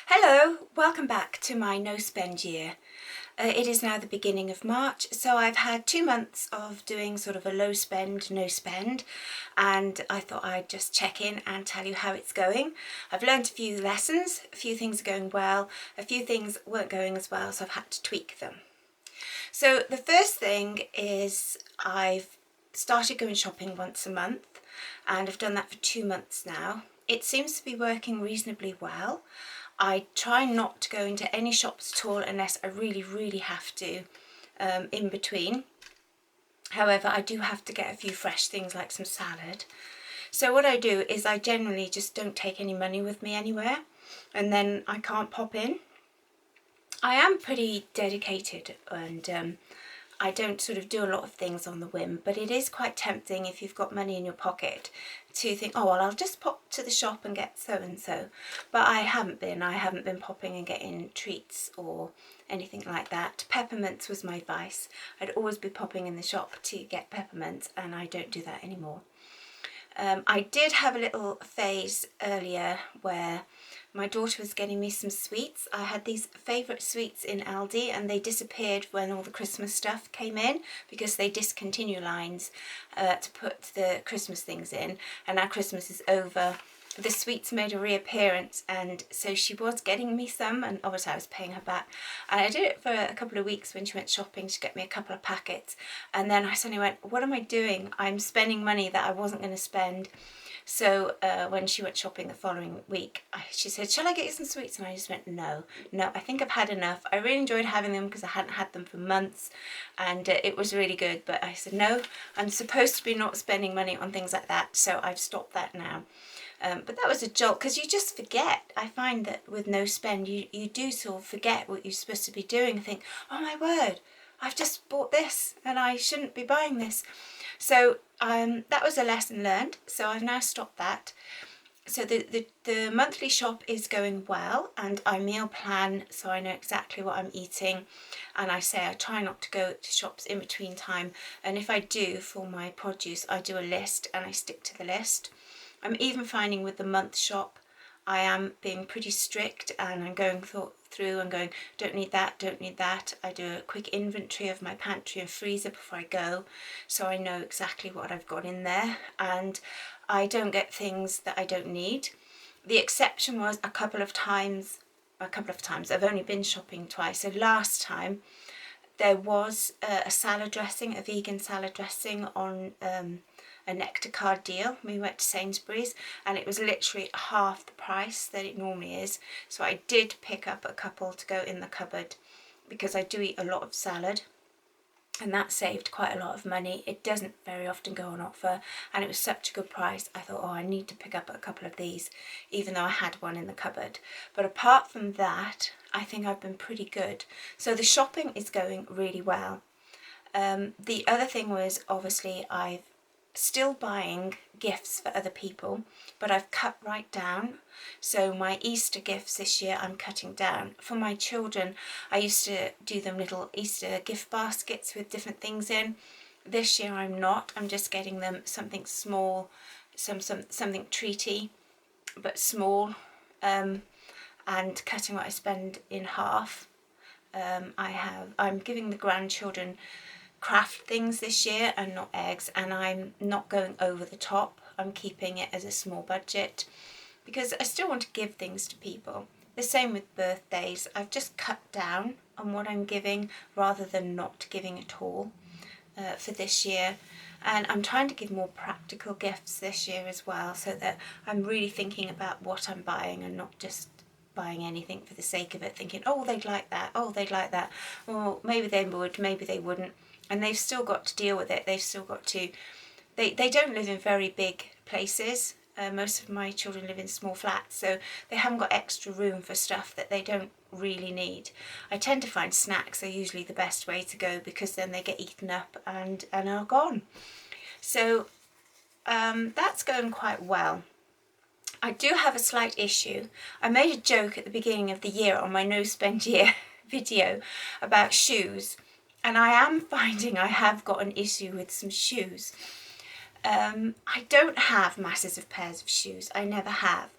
Hello, welcome back to my no spend year. It is now the beginning of March, so I've had 2 months of doing sort of a low spend, no spend, and I thought I'd just check in and tell you how it's going. I've learned a few lessons, a few things are going well, a few things weren't going as well, so I've had to tweak them. So the first thing is I've started going shopping once a month, and I've done that for 2 months now. It seems to be working reasonably well. I try not to go into any shops at all unless I really have to in between. However, I do have to get a few fresh things like some salad. So what I do is I generally just don't take any money with me anywhere, and then I can't pop in. I am pretty dedicated and I don't sort of do a lot of things on the whim, but it is quite tempting if you've got money in your pocket to think, oh, well, I'll just pop to the shop and get so-and-so. But I haven't been popping and getting treats or anything like that. Peppermints was my vice. I'd always be popping in the shop to get peppermints, and I don't do that anymore. I did have a little phase earlier where my daughter was getting me some sweets. I had these favourite sweets in Aldi and they disappeared when all the Christmas stuff came in because they discontinue lines to put the Christmas things in, and now Christmas is over. The sweets made a reappearance, and so she was getting me some, and obviously I was paying her back, and I did it for a couple of weeks when she went shopping to get me a couple of packets, and then I suddenly went, what am I doing? I'm spending money that I wasn't going to spend. So when she went shopping the following week, she said, shall I get you some sweets? And I just went, no, I think I've had enough. I really enjoyed having them because I hadn't had them for months, and it was really good, but I said, no, I'm supposed to be not spending money on things like that, so I've stopped that now. But that was a jolt because you just forget. I find that with no spend, you do sort of forget what you're supposed to be doing and think, oh my word, I've just bought this and I shouldn't be buying this. So that was a lesson learned. So I've now stopped that. So the monthly shop is going well, and I meal plan so I know exactly what I'm eating, and I say I try not to go to shops in between time, and if I do for my produce I do a list and I stick to the list. I'm even finding with the month shop, I am being pretty strict and I'm going through and going, don't need that, don't need that. I do a quick inventory of my pantry and freezer before I go, so I know exactly what I've got in there, and I don't get things that I don't need. The exception was a couple of times, I've only been shopping twice. So last time there was a salad dressing, a vegan salad dressing on a Nectar card deal. We went to Sainsbury's and it was literally half the price that it normally is, so I did pick up a couple to go in the cupboard because I do eat a lot of salad, and that saved quite a lot of money. It doesn't very often go on offer, and it was such a good price. I thought, oh, I need to pick up a couple of these even though I had one in the cupboard. But apart from that, I think I've been pretty good. So the shopping is going really well. The other thing was, obviously I've still buying gifts for other people, but I've cut right down. So my Easter gifts this year I'm cutting down. For my children, I used to do them little Easter gift baskets with different things in. This year I'm not. I'm just getting them something small, something treaty but small, and cutting what I spend in half. I'm giving the grandchildren craft things this year and not eggs, and I'm not going over the top. I'm keeping it as a small budget because I still want to give things to people. The same with birthdays. I've just cut down on what I'm giving rather than not giving at all for this year, and I'm trying to give more practical gifts this year as well, so that I'm really thinking about what I'm buying and not just buying anything for the sake of it, thinking, oh, they'd like that, oh, they'd like that, well, maybe they would, maybe they wouldn't. And they've still got to deal with it. They've still got to, they don't live in very big places. Most of my children live in small flats, so they haven't got extra room for stuff that they don't really need. I tend to find snacks are usually the best way to go because then they get eaten up and are gone. So that's going quite well. I do have a slight issue. I made a joke at the beginning of the year on my no spend year video about shoes, and I am finding I have got an issue with some shoes. I don't have masses of pairs of shoes. I never have.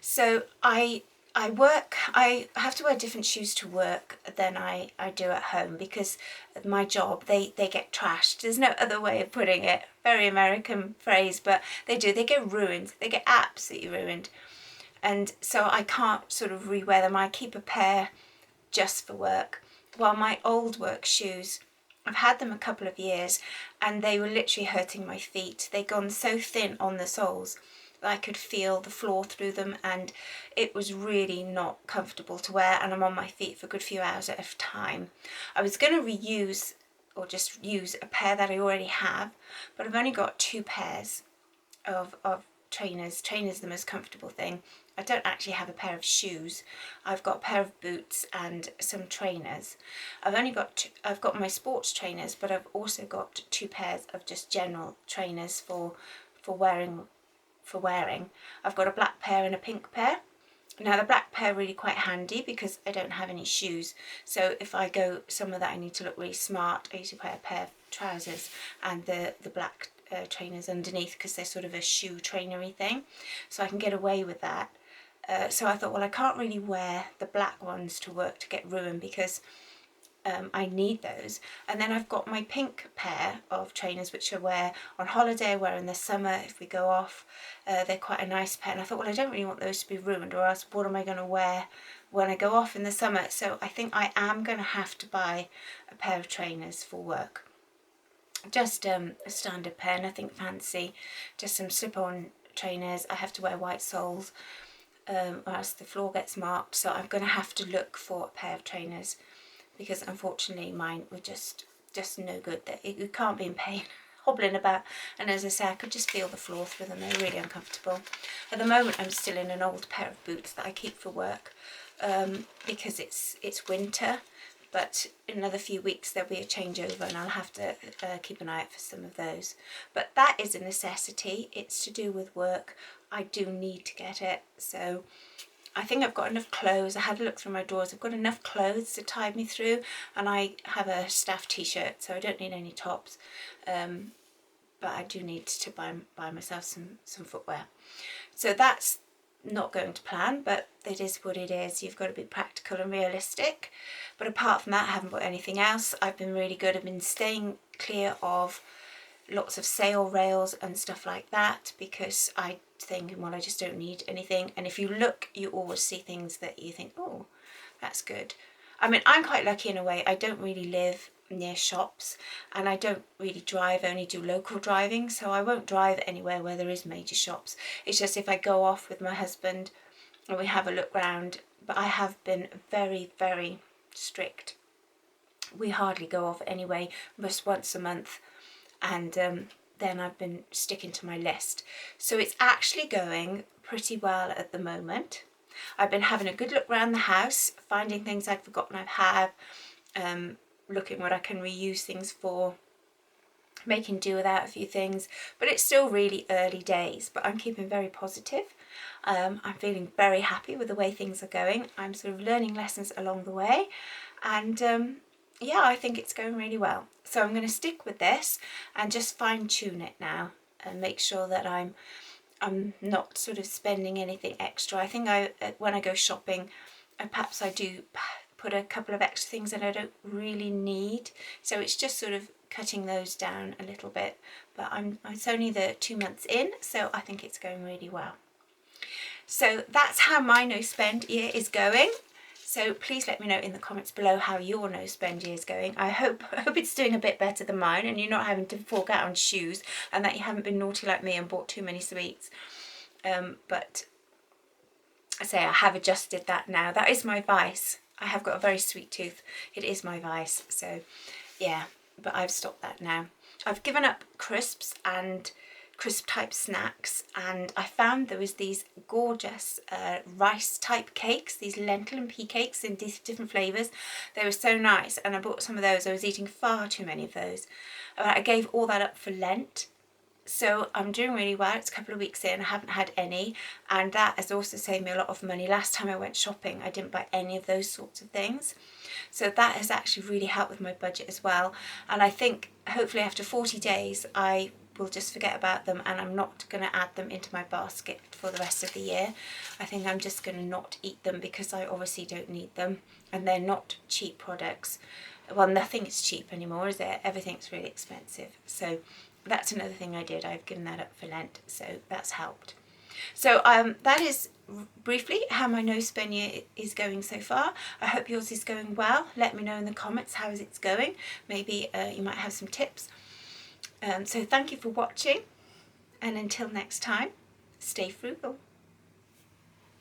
So I I have to wear different shoes to work than I do at home because my job, they get trashed. There's no other way of putting it. Very American phrase, but they do. They get ruined. They get absolutely ruined. And so I can't sort of rewear them. I keep a pair just for work. While my old work shoes, I've had them a couple of years and they were literally hurting my feet. They'd gone so thin on the soles that I could feel the floor through them, and it was really not comfortable to wear, and I'm on my feet for a good few hours at a time. I was going to reuse or just use a pair that I already have, but I've only got 2 pairs of trainers. Trainers are the most comfortable thing. I don't actually have a pair of shoes. I've got a pair of boots and some trainers. I've got my sports trainers, but I've also got 2 pairs of just general trainers for wearing. I've got a black pair and a pink pair. Now the black pair are really quite handy because I don't have any shoes. So if I go somewhere that I need to look really smart, I usually wear a pair of trousers and the black trainers underneath because they're sort of a shoe trainery thing. So I can get away with that. So I thought, well, I can't really wear the black ones to work to get ruined because I need those. And then I've got my pink pair of trainers which I wear on holiday, I wear in the summer if we go off. They're quite a nice pair, and I thought, well, I don't really want those to be ruined, or else what am I going to wear when I go off in the summer? So I think I am going to have to buy a pair of trainers for work. Just a standard pair, nothing fancy, just some slip-on trainers. I have to wear white soles or else the floor gets marked, so I'm going to have to look for a pair of trainers because unfortunately mine were just no good. You can't be in pain hobbling about, and as I say, I could just feel the floor through them. They're really uncomfortable. At the moment I'm still in an old pair of boots that I keep for work because it's winter, but in another few weeks there'll be a changeover and I'll have to keep an eye out for some of those. But that is a necessity. It's to do with work. I do need to get it, so I think I've got enough clothes. I had a look through my drawers. I've got enough clothes to tide me through, and I have a staff t-shirt, so I don't need any tops. But I do need to buy myself some footwear. So that's not going to plan, but it is what it is. You've got to be practical and realistic. But apart from that, I haven't bought anything else. I've been really good. I've been staying clear of lots of sale rails and stuff like that because I think, well, I just don't need anything. And if you look, you always see things that you think, oh, that's good. I mean, I'm quite lucky in a way. I don't really live near shops and I don't really drive. I only do local driving, so I won't drive anywhere where there is major shops. It's just if I go off with my husband and we have a look round. But I have been very, very strict. We hardly go off anyway, just once a month, and then I've been sticking to my list. So it's actually going pretty well at the moment. I've been having a good look around the house, finding things I'd forgotten I have, looking what I can reuse things for, making do without a few things, but it's still really early days, but I'm keeping very positive. I'm feeling very happy with the way things are going. I'm sort of learning lessons along the way, and yeah, I think it's going really well. So I'm going to stick with this and just fine tune it now and make sure that I'm not sort of spending anything extra. I think when I go shopping, perhaps I do put a couple of extra things that I don't really need. So it's just sort of cutting those down a little bit. But it's only the 2 months in, so I think it's going really well. So that's how my no spend year is going. So please let me know in the comments below how your no spend year is going. I hope it's doing a bit better than mine and you're not having to fork out on shoes and that you haven't been naughty like me and bought too many sweets. But I say I have adjusted that now. That is my vice. I have got a very sweet tooth. It is my vice. So yeah, but I've stopped that now. I've given up crisps and crisp type snacks, and I found there was these gorgeous rice type cakes, these lentil and pea cakes in these different flavours. They were so nice, and I bought some of those. I was eating far too many of those. I gave all that up for Lent, so I'm doing really well. It's a couple of weeks in, I haven't had any, and that has also saved me a lot of money. Last time I went shopping I didn't buy any of those sorts of things, so that has actually really helped with my budget as well. And I think hopefully after 40 days I will just forget about them, and I'm not going to add them into my basket for the rest of the year. I think I'm just going to not eat them because I obviously don't need them, and they're not cheap products. Well, nothing is cheap anymore, is it? Everything's really expensive. So that's another thing I did. I've given that up for Lent, so that's helped. So that is briefly how my no spend year is going so far. I hope yours is going well. Let me know in the comments how it's going. Maybe you might have some tips. So thank you for watching, and until next time, stay frugal.